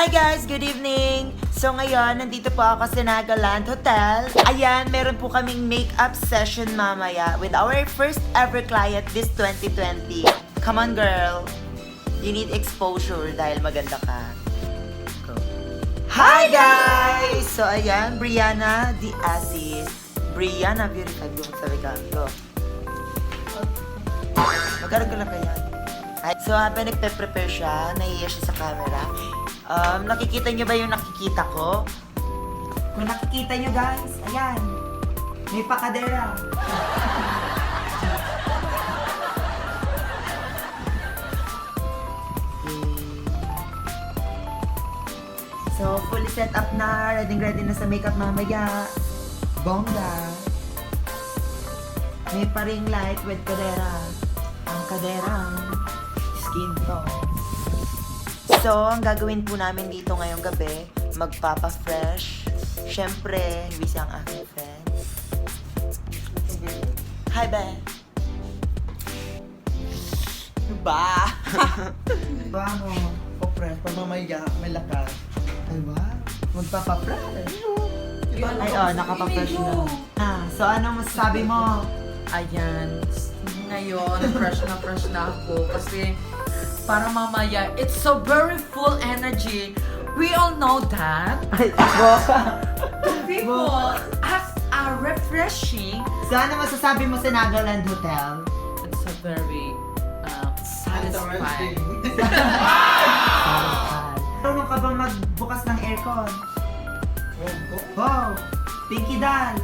Hi guys! Good evening! So ngayon, nandito po ako sa Nagaland Hotel. Ayan, meron po kaming makeup session mamaya with our first ever client this 2020. Come on girl! You need exposure dahil maganda ka. Go. Hi guys! So ayan, Briana the Assis. Briana, beautiful. Sabi ka. Go. Magkaroon ko lang kaya. So habang nagpe-prepare siya, nahiya siya sa camera. Nakikita nyo ba yung nakikita ko? Kung nakikita nyo guys, ayan. May pakadera. So, fully set up na. Ready na sa makeup mamaya. Bongga. May pa-ring light with kadera. Ang kaderang skin tone. So, ang gagawin po namin dito ngayong gabi, magpapa-fresh. Siyempre, busy ang aking friend. Hi, Be! Ba? Ba mo? Pa-fresh, pamamaya, may lakas. Ay ba? Magpapa-fresh. Ay, nakapa-fresh na. So, anong masasabi mo? Ayan. Ngayon, fresh na ako kasi para mamaya, it's so very full energy. We all know that. People as a refreshing. So, ano masasabi mo sa Nagaland Hotel? It's a very satisfying. Marunong ka ba magbukas ng aircon? Wow! Pinky down!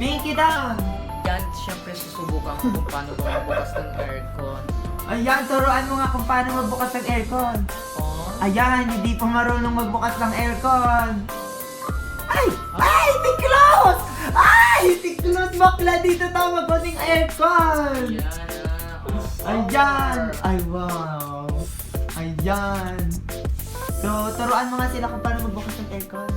Pinky down! Yan, syempre susubukan ko kung paano ko magbukas ng aircon. Ayan, turuan mo nga kung paano magbukas ng aircon. Oh. Ayan, hindi pa marunong magbukas ng aircon. Ay! Ay! Tiklos! Ay! Tiklos! Bakla dito tawag ko ng aircon! Ayan! Ay, wow! Ayan! So, turuan mo nga sila kung paano magbukas ng aircon.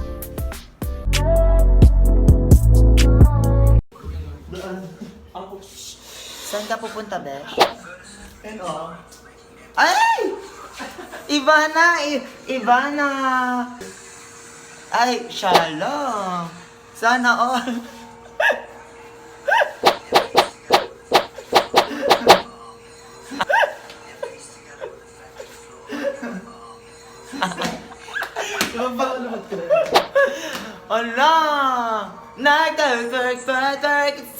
Saan ka pupunta, Besh? Ano? Ay! Iba na! Iba na! Ay, shalom! Sana all! Lumabak ka na. Ala! Nag-work, it's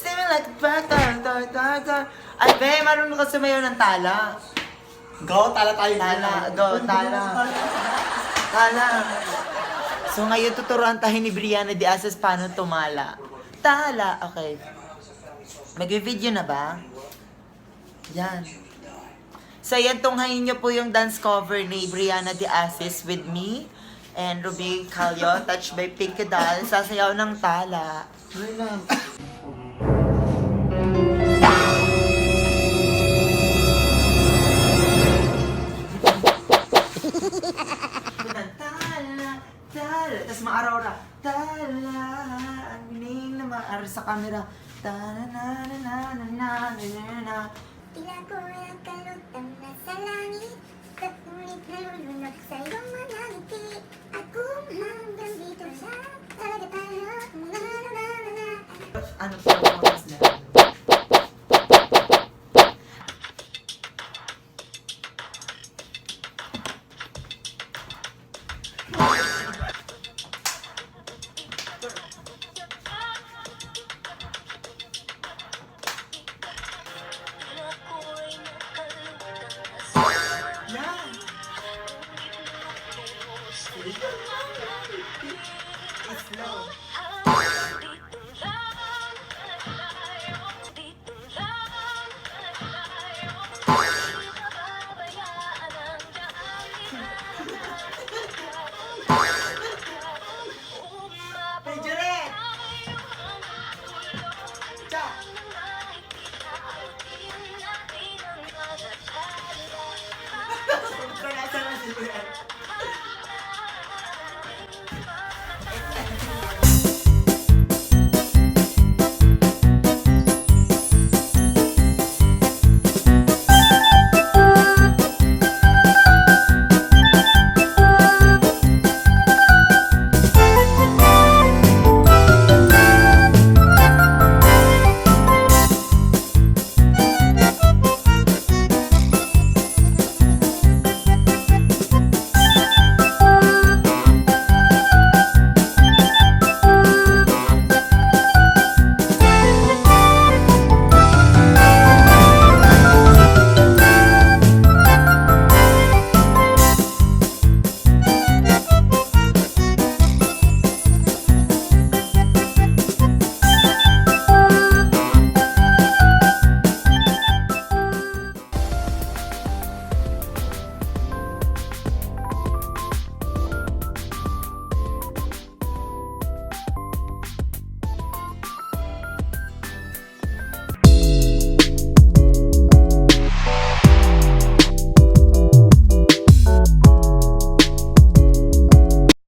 seeming like a Ay, be, marunong ka sumayaw ng tala. Go, tala tayo. Tala, go, tala. Tala. So ngayon tuturuan tayo ni Briana de Asas paano tumala. Tala, okay. Mag-video na ba? Yan. So yan, tunghayin nyo po yung dance cover ni Briana de Asas with me and Ruby Calio, touched by Pink Kadal, sasayaw ng tala. Tuloy lang. Tala, tala, tapos ma-aurora. Tala, ang biling na ma-aurora sa camera. Tala, na, na, na, na, na, na, na, na. Tila ko ang kalutang nasa langit, kapulit na lulunok sa iyong mga ngiti. Ako hanggang dito sa talaga tayo. Na, na, na, na, na. Ano po ang oras na? Yan! Slow.